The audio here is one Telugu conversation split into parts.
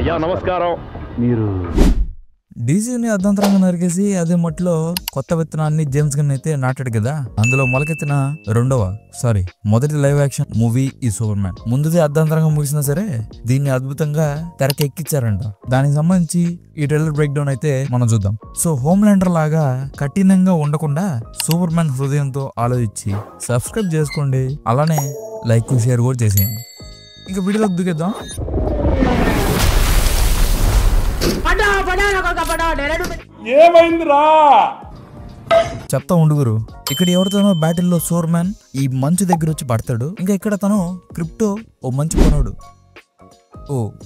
అయ్యా నమస్కారం. మీరు డీసీని అర్ధంతరంగా నరికేసి అదే మట్లో కొత్త విత్తనాన్ని జేమ్స్ గన్ అయితే నాటాడు కదా. అందులో మొలకెత్తిన మొదటి లైవ్ యాక్షన్ మూవీ ఈ సూపర్ మ్యాన్. ముందుది అర్ధంతరంగా ముగిసినా సరే దీన్ని అద్భుతంగా తెరకెక్కించారంట. దానికి సంబంధించి ఈ ట్రైలర్ బ్రేక్ డౌన్ అయితే మనం చూద్దాం. సో హోమ్ ల్యాండర్ లాగా కఠినంగా ఉండకుండా సూపర్ మ్యాన్ హృదయంతో ఆలోచించి సబ్స్క్రైబ్ చేసుకోండి, అలానే లైక్ షేర్ కూడా చేసేయండి. ఇంకా వీడియోలోకి దిగేద్దాం. ఏమైందిరా చెప్తా ఉండుగురు. ఇక్కడ ఎవరితోనో బ్యాటిల్లో సూపర్ మ్యాన్ ఈ మంచు దగ్గర వచ్చి పడతాడు. ఇంకా ఇక్కడ తను క్రిప్టో ఓ మంచి కొనోడు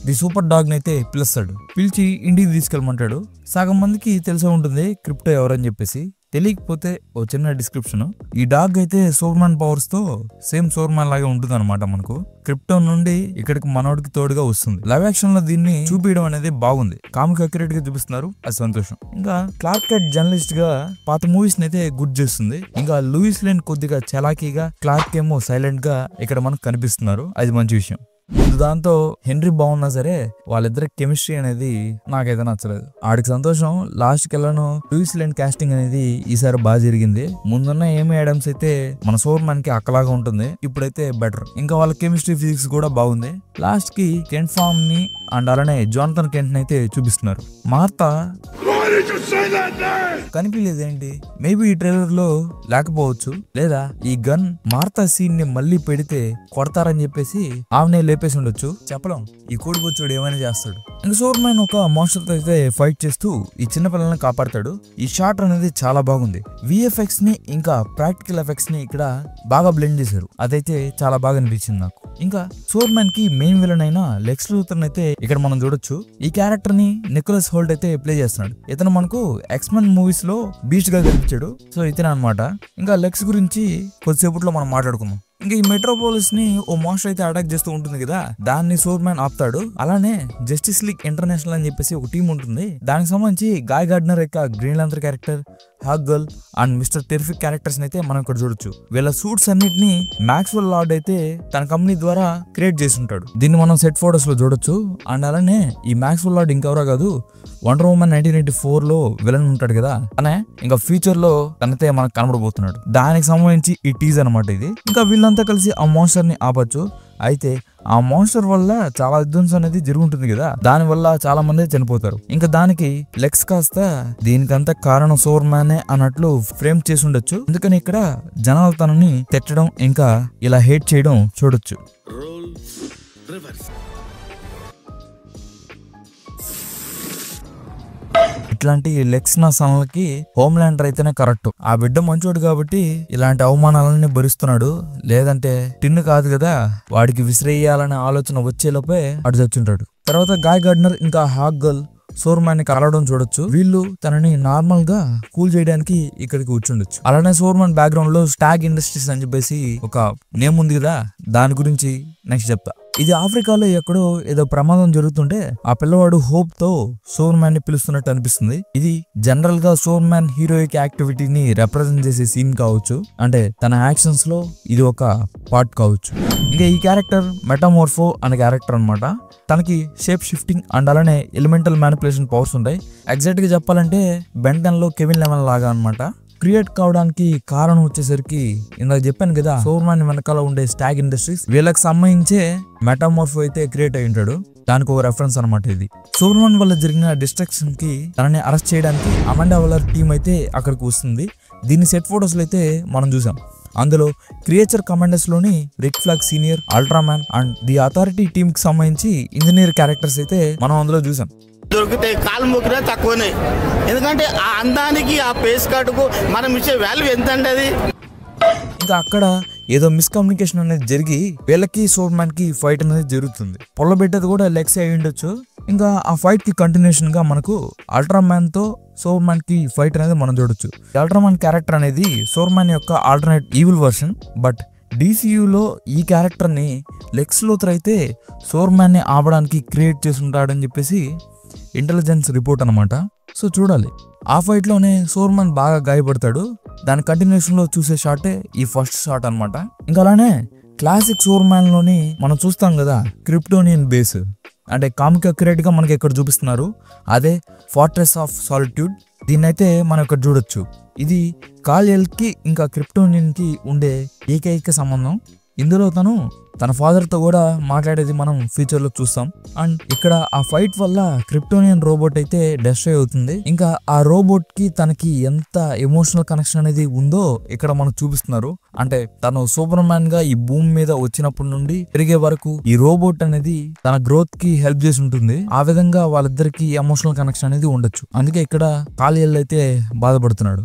ది సూపర్ డాగ్ నైతే పిలుస్తాడు. పిలిచి ఇంటికి తీసుకెళ్ళమంటాడు. సగం మందికి తెలిసే ఉంటుంది క్రిప్టో ఎవరని చెప్పేసి. తెలియకపోతే ఓ చిన్న డిస్క్రిప్షన్. ఈ డాగ్ అయితే సూపర్ మ్యాన్ పవర్స్ తో సేమ్ సూపర్ మ్యాన్ లాగా ఉంటుంది అనమాట. మనకు క్రిప్టో నుండి ఇక్కడికి మనోడికి తోడుగా వస్తుంది. లైవ్ యాక్షన్ లో దీన్ని చూపించడం అనేది బాగుంది. కామిక్ అక్యురేట్ గా చూపిస్తున్నారు, అది సంతోషం. ఇంకా క్లార్క్ కెంట్ జర్నలిస్ట్ గా పాత మూవీస్ అయితే గుర్తు చేస్తుంది. ఇంకా లూయిస్ లేన్ కొద్దిగా చలాకీగా, క్లార్క్ ఏమో సైలెంట్ గా ఇక్కడ మనకు కనిపిస్తున్నారు, అది మంచి విషయం. ముందు దాంతో హెన్రీ బాగున్నా సరే వాళ్ళిద్దరి కెమిస్ట్రీ అనేది నాకైతే నచ్చలేదు. ఆడికి సంతోషం. లాస్ట్ కి వెళ్ళను లూయిస్ లేన్ కాస్టింగ్ అనేది ఈసారి బాగా జరిగింది. ముందున్న ఏమీ ఐడమ్స్ అయితే మన సూపర్ మ్యాన్ కి అక్కలాగా ఉంటుంది, ఇప్పుడైతే బెటర్. ఇంకా వాళ్ళ కెమిస్ట్రీ ఫిజిక్స్ కూడా బాగుంది. లాస్ట్ కి కెంట్ ఫామ్ ని అండ్ అలానే జానథన్ కెంట్ అయితే చూపిస్తున్నారు. మార్తా కనిపించలేదేంటి? మేబీ ఈ ట్రైలర్ లో లేకపోవచ్చు, లేదా ఈ గన్ మార్తా సీన్ ని మళ్ళీ పెడితే కొడతారని చెప్పేసి ఆమెనే లేపేసి ఉండొచ్చు, చెప్పలేం. ఈ కోడిబొచ్చుడు ఏమైనా చేస్తాడు. ఇంకా సూపర్ మ్యాన్ ఒక మాన్స్టర్ తో అయితే ఫైట్ చేస్తూ ఈ చిన్న పిల్లల్ని కాపాడతాడు. ఈ షాట్ అనేది చాలా బాగుంది. విఎఫ్ఎక్స్ ని ఇంకా ప్రాక్టికల్ ఎఫెక్ట్స్ ని ఇక్కడ బాగా బ్లెండ్ చేశారు, అదైతే చాలా బాగా అనిపించింది నాకు. ఇంకా సూపర్ మ్యాన్ కి మెయిన్ విలన్ అయిన లెక్స్ లూథర్ అయితే ఇక్కడ మనం చూడొచ్చు. ఈ క్యారెక్టర్ ని నికోలస్ హోల్ట్ అయితే ప్లే చేస్తున్నాడు. ఇతను మనకు ఎక్స్మెన్ మూవీస్ లో బీస్ట్ గా కనిపించాడు. సో ఇతనే అనమాట. ఇంకా లెక్స్ గురించి కొద్దిసేపట్లో మనం మాట్లాడుకుందాం. ఇంకా ఈ మెట్రోపోలిస్ ని ఓ మాన్స్టర్ అయితే అటాక్ చేస్తూ ఉంటుంది కదా, దాన్ని సూపర్ మ్యాన్ ఆపుతాడు. అలానే జస్టిస్ లీగ్ ఇంటర్నేషనల్ అని చెప్పేసి ఒక టీం ఉంటుంది. దానికి సంబంధించి గాయ్ గార్డ్నర్ యొక్క Green Lantern character, Hawkgirl and Mister Terrific characters అయితే మనం ఇక్కడ చూడొచ్చు. వీళ్ళ సూట్స్ అన్నిటిని మ్యాక్స్వెల్ లార్డ్ అయితే తన కంపెనీ ద్వారా క్రియేట్ చేసి ఉంటాడు. దీన్ని మనం సెట్ ఫోటోస్ లో చూడొచ్చు. అండ్ అలానే ఈ మ్యాక్స్వెల్ లార్డ్ ఇంకెవరో కాదు, వండర్ ఉమెన్ 1984 లో విలన్ ఉంటాడు కదా, అనే ఇంకా ఫ్యూచర్ లో తనైతే మనకు కనబడబోతున్నాడు. దానికి సంబంధించి ఈ టీజ్ అనమాట ఇది. ఇంకా వీళ్ళంతా కలిసి ఆ మాన్స్టర్ ని ఆపచ్చు. అయితే ఆ మాన్స్టర్ వల్ల చాలా విధ్వంసం అనేది జరుగుతుంది కదా, దాని వల్ల చాలా మంది చనిపోతారు. ఇంకా దానికి లెక్స్ కాస్త దీనికంతా కారణం సూపర్ మ్యానే అన్నట్లు ఫ్రేమ్ చేసి ఉండొచ్చు. అందుకని ఇక్కడ జనాలు తనని తిట్టడం ఇంకా ఇలా హేట్ చేయడం చూడొచ్చు. ఇట్లాంటి లెక్స్ నా సనలకి హోమ్ ల్యాండర్ అయితేనే కరెక్ట్. ఆ బిడ్డ మంచోడు కాబట్టి ఇలాంటి అవమానాలన్నీ భరిస్తున్నాడు, లేదంటే టిన్ను కాదు కదా, వాడికి విసిరేయాలనే ఆలోచన వచ్చేలోపే అటు చచ్చుంటాడు. తర్వాత గాయ్ గార్డ్నర్ ఇంకా హాక్ గర్ల్ సూపర్ మ్యాన్ ని కలవడం చూడొచ్చు. వీళ్ళు తనని నార్మల్ గా కూల్ చేయడానికి ఇక్కడికి కూర్చుండొచ్చు. అలానే సూపర్ మ్యాన్ బ్యాక్గ్రౌండ్ లో స్టాగ్ ఇండస్ట్రీస్ అని చెప్పేసి ఒక నేమ్ ఉంది కదా, దాని గురించి నెక్స్ట్ చెప్తా. ఇది ఆఫ్రికాలో ఎక్కడో ఏదో ప్రమాదం జరుగుతుంటే ఆ పిల్లవాడు హోప్ తో సూపర్ మ్యాన్ ని పిలుస్తున్నట్టు అనిపిస్తుంది. ఇది జనరల్ గా సూపర్ మ్యాన్ హీరోయిక్ యాక్టివిటీని రిప్రజెంట్ చేసే సీన్ కావచ్చు, అంటే తన యాక్షన్స్ లో ఇది ఒక పార్ట్ కావచ్చు. ఇంకా ఈ క్యారెక్టర్ మెటామోర్ఫో అనే క్యారెక్టర్ అనమాట. తనకి షేప్ షిఫ్టింగ్ అండ్ అలానే ఎలిమెంటల్ మ్యానిపులేషన్ పవర్స్ ఉంటాయి. ఎగ్జాక్ట్ గా చెప్పాలంటే బెంటన్ లో కెవిన్ లెవెన్ లాగా అనమాట. క్రియేట్ కావడానికి కారణం వచ్చేసరికి ఇందాక చెప్పాను కదా, సూపర్ మ్యాన్ వెనకాల ఉండే స్టాగ్ ఇండస్ట్రీస్, వీళ్ళకి సంబంధించే మెటామోర్ఫో అయితే క్రియేట్ అయి ఉంటాడు. దానికి ఒక రెఫరెన్స్ అనమాట ఇది. సూపర్ మ్యాన్ వల్ల జరిగిన డిస్ట్రక్షన్ కి తనని అరెస్ట్ చేయడానికి అమాండా వాలర్ టీం అయితే అక్కడికి వస్తుంది. దీన్ని సెట్ ఫోటోస్ లో అయితే మనం చూసాం. అందులో క్రియేచర్ కమాండర్స్ లోని Rick Flag senior, Ultraman and the authority team కి సంబంధించి ఇంజనీర్ క్యారెక్టర్స్ అయితే మనం అందులో చూసాం. దొరికితే కాలు మొక్కినా తక్కువనే, ఎందుకంటే ఆ అందానికి ఆ పేస్ కార్డుకు మనం ఇచ్చే వాల్యూ ఎంత అంటే అది. ఇంకా అక్కడ ఏదో మిస్కమ్యూనికేషన్ అనేది జరిగి వీళ్ళకి సూపర్ మ్యాన్ కి ఫైట్ అనేది జరుగుతుంది. పొల్లబెట్టేది కూడా లెగ్స్ అయి ఉండొచ్చు. ఇంకా ఆ ఫైట్ కి కంటిన్యూషన్ గా మనకు అల్ట్రామ్యాన్ తో సూపర్ మ్యాన్ కి ఫైట్ అనేది మనం చూడొచ్చు. అల్ట్రామ్యాన్ క్యారెక్టర్ అనేది సూపర్ మ్యాన్ యొక్క ఆల్టర్నేట్ ఈవిల్ వర్షన్. బట్ DCUలో ఈ క్యారెక్టర్ ని లెక్స్ లూథర్ అయితే సూపర్ మ్యాన్ ని ఆపడానికి క్రియేట్ చేసి ఉంటాడని చెప్పేసి ఇంటెలిజెన్స్ రిపోర్ట్ అనమాట. సో చూడాలి. ఆ ఫైట్ లోనే సూపర్ మ్యాన్ బాగా గాయపడతాడు. దాని కంటిన్యూషన్ లో చూసే షాటే ఈ ఫస్ట్ షాట్ అనమాట. ఇంకా అలానే క్లాసిక్ సూపర్ మ్యాన్ లోని మనం చూస్తాం కదా క్రిప్టోనియన్ బేస్, అంటే కామిక్ అక్యురేట్ గా మనకి ఇక్కడ చూపిస్తున్నారు. అదే ఫార్ట్రెస్ ఆఫ్ సాలిట్యూడ్. దీన్నైతే మనం ఇక్కడ చూడొచ్చు. ఇది కాల్-ఎల్ కి ఇంకా క్రిప్టోనియన్ కి ఉండే ఏకైక సంబంధం. ఇందులో తన ఫాదర్ తో కూడా మాట్లాడేది మనం ఫ్యూచర్ లో చూస్తాం. అండ్ ఇక్కడ ఆ ఫైట్ వల్ల క్రిప్టోనియన్ రోబోట్ అయితే డెస్ట్రాయ్ అవుతుంది. ఇంకా ఆ రోబోట్ కి తనకి ఎంత ఎమోషనల్ కనెక్షన్ అనేది ఉందో ఇక్కడ మనకు చూపిస్తున్నారు. అంటే తను సూపర్ మ్యాన్ గా ఈ భూమి మీద వచ్చినప్పటి నుండి పెరిగే వరకు ఈ రోబోట్ అనేది తన గ్రోత్ కి హెల్ప్ చేసి ఉంటుంది. ఆ విధంగా వాళ్ళిద్దరికి ఎమోషనల్ కనెక్షన్ అనేది ఉండొచ్చు. అందుకే ఇక్కడ కాల్-ఎల్ అయితే బాధపడుతున్నాడు.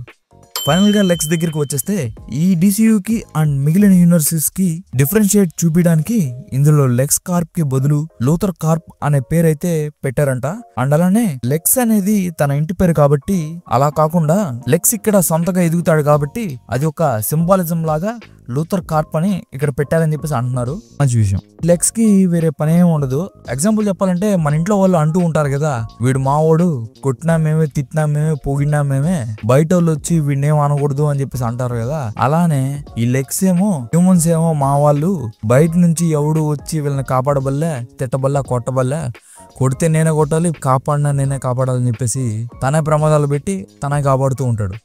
ఫైనల్ గా లెక్స్ దగ్గరికి వచ్చేస్తే ఈ DCUకి అండ్ మిగిలిన యూనివర్సిటీస్ కి డిఫరెన్షియేట్ చూపించడానికి ఇందులో లెక్స్ కార్ప్ కి బదులు లూథర్ కార్ప్ అనే పేరు అయితే పెట్టారంట. అండ్ అలానే లెక్స్ అనేది తన ఇంటి పేరు కాబట్టి అలా కాకుండా లెక్స్ ఇక్కడ సొంతగా ఎదుగుతాడు కాబట్టి అది ఒక సింబాలిజం లాగా లూథర్ కార్ప్ అని ఇక్కడ పెట్టారని చెప్పేసి అంటున్నారు. మంచి విషయం. లెక్స్ కి వేరే పని ఏమి ఉండదు. ఎగ్జాంపుల్ చెప్పాలంటే మన ఇంట్లో వాళ్ళు అంటూ ఉంటారు కదా, వీడు మావోడు, కొట్టినా మేమే, తిట్టినా మేమే, పొగిడినా మేమే, బయట వాళ్ళు వచ్చి వీడినేం అనకూడదు అని చెప్పేసి అంటారు కదా. అలానే ఈ లెక్స్ ఏమో హ్యూమన్స్ ఏమో మా వాళ్ళు, బయట నుంచి ఎవడు వచ్చి వీళ్ళని కాపాడబల్లే, తిట్టబల్లా, కొట్టబల్లే, కొడితే నేనే కొట్టాలి, కాపాడినా నేనే కాపాడాలని చెప్పేసి తనే ప్రమాదాలు పెట్టి తనే కాపాడుతూ ఉంటాడు.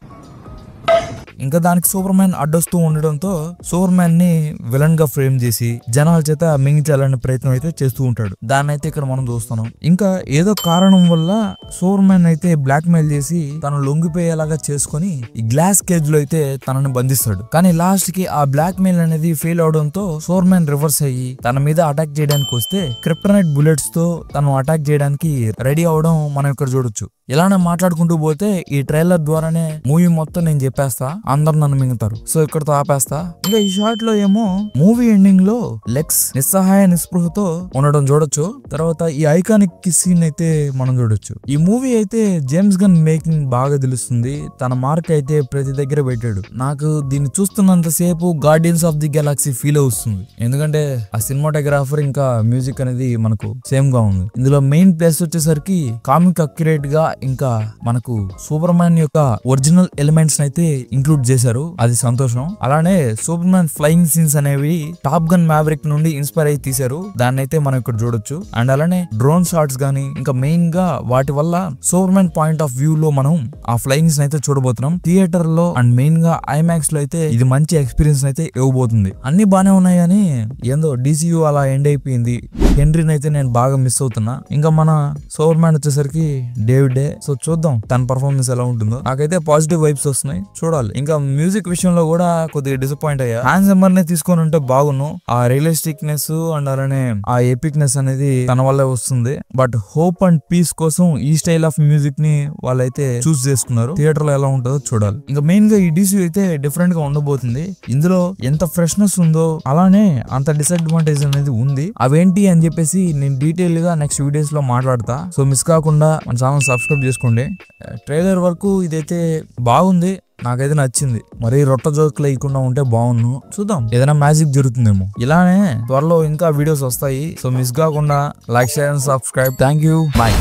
ఇంకా దానికి సూపర్ మ్యాన్ అడ్డొస్తూ ఉండడంతో సూపర్ మ్యాన్ ని విలన్ గా ఫ్రేమ్ చేసి జనాల చేత మింగించాలనే ప్రయత్నం అయితే చేస్తూ ఉంటాడు. దాన్ని అయితే ఇక్కడ మనం చూస్తున్నాం. ఇంకా ఏదో కారణం వల్ల సూపర్ మ్యాన్ అయితే బ్లాక్ మెయిల్ చేసి తను లొంగిపోయేలాగా చేసుకుని ఈ గ్లాస్ కేజ్ లో అయితే తనని బంధిస్తాడు. కానీ లాస్ట్ కి ఆ బ్లాక్ మెయిల్ అనేది ఫెయిల్ అవడంతో సూపర్ మ్యాన్ రివర్స్ అయ్యి తన మీద అటాక్ చేయడానికి వస్తే క్రిప్టోనైట్ బుల్లెట్స్ తో తను అటాక్ చేయడానికి రెడీ అవడం మనం ఇక్కడ చూడొచ్చు. ఇలానే మాట్లాడుకుంటూ పోతే ఈ ట్రైలర్ ద్వారానే మూవీ మొత్తం నేను చెప్పేస్తా, అందరు నన్ను మింగుతారు. సో ఇక్కడతో ఆపేస్తా. ఇంకా ఈ షార్ట్ లో ఏమో మూవీ ఎండింగ్ లో లెక్స్ నిస్సహాయ నిస్పృహతో ఉండడం చూడొచ్చు. తర్వాత ఈ ఐకానిక్ కిస్ సీన్ అయితే మనం చూడొచ్చు. ఈ మూవీ అయితే జేమ్స్ గన్ మేకింగ్ బాగా తెలుస్తుంది. తన మార్క్ అయితే ప్రతి దగ్గర పెట్టాడు. నాకు దీన్ని చూస్తున్నంత సేపు guardians of the Galaxy feel అవుతుంది. ఎందుకంటే ఆ సినిమాటోగ్రాఫర్ ఇంకా మ్యూజిక్ అనేది మనకు సేమ్ గా ఉంది. ఇందులో మెయిన్ ప్లేస్ వచ్చేసరికి కామిక్ అక్యురేట్ గా ఇంకా మనకు సూపర్ మ్యాన్ యొక్క ఒరిజినల్ ఎలిమెంట్స్ అయితే ఇంక్లూడ్ చేశారు. అది సంతోషం. అలానే సూపర్ మ్యాన్ ఫ్లయింగ్ సీన్స్ అనేవి టాప్ గన్ మ్యావరిక్ నుండి ఇన్స్పైర్ అయి తీశారు. దాన్ని అయితే మనం ఇక్కడ చూడొచ్చు. అండ్ అలానే డ్రోన్ షాట్స్ గానీ ఇంకా మెయిన్ గా వాటి వల్ల super man point of view లో మనం ఆ ఫ్లయింగ్స్ అయితే చూడబోతున్నాం థియేటర్ లో. అండ్ మెయిన్ గా ఐమాక్స్ లో అయితే ఇది మంచి ఎక్స్పీరియన్స్ అయితే ఇవ్వబోతుంది. అన్ని బానే ఉన్నాయి కానీ ఏందో DCU అలా ఎండ్ అయిపోయింది. హెన్రీని అయితే నేను బాగా మిస్ అవుతున్నా. ఇంకా మన సూపర్ మ్యాన్ వచ్చేసరికి డేవిడ్. సో చూద్దాం తన పర్ఫార్మెన్స్ ఎలా ఉంటుందో. నాకైతే పాజిటివ్ వైబ్స్ వస్తున్నాయి, చూడాలి. ఇంకా మ్యూజిక్ విషయంలో కూడా కొద్దిగా డిసప్పాయింట్ అయ్యా. హ్యాన్స్ జమ్మర్ నే తీసుకొని ఉంటే బాగున్ను. ఆ రియలిస్టిక్నెస్ అండ్ అలానే ఆ ఎపిక్నెస్ అనేది తన వల్లే వస్తుంది. బట్ హోప్ అండ్ పీస్ కోసం ఈ స్టైల్ ఆఫ్ మ్యూజిక్ ని వాళ్ళైతే చూస్ చేసుకున్నారు. థియేటర్ లో ఎలా ఉంటుందో చూడాలి. ఇంకా మెయిన్ గా ఈ DCU అయితే డిఫరెంట్ గా ఉండబోతుంది. ఇందులో ఎంత ఫ్రెష్నెస్ ఉందో అలానే అంత డిసడ్వాంటేజ్ అనేది ఉంది. అవేంటి అని చెప్పేసి నేను డీటెయిల్ గా నెక్స్ట్ వీడియోస్ లో మాట్లాడతా. సో మిస్ కాకుండా మన ఛానల్ సబ్స్క్రైబ్ చేసుకోండి. ట్రైలర్ వరకు ఇదైతే బాగుంది, నాకైతే నచ్చింది. మరి రొట్ట జోకులు లేకుండా ఉంటే బాగుండు. చూద్దాం ఏదైనా మ్యాజిక్ జరుగుతుందేమో. ఇలానే త్వరలో ఇంకా వీడియోస్ వస్తాయి. సో మిస్ కాకుండా like, share and subscribe. Thank you. Bye.